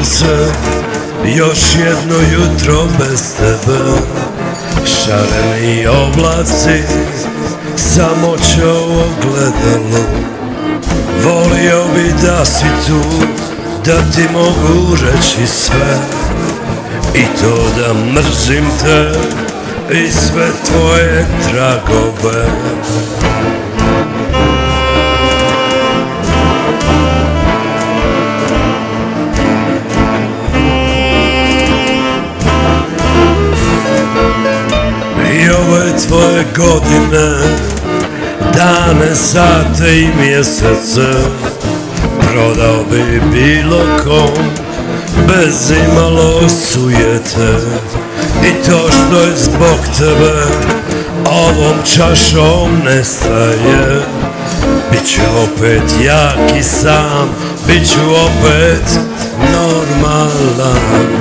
sunce, još jedno jutro bez tebe. Šareni oblaci, samoća u ogledalu. Volio bi da si tu, da ti mogu reći sve. I to da mrzim te i sve tvoje tragove. I ove tvoje godine, dane, sate i mjesece prodao bi bilo kom, bez imalo sujete. I to što je zbog tebe ovom čašom nestaje, bit ću opet jak i sam, bit ću opet normalan.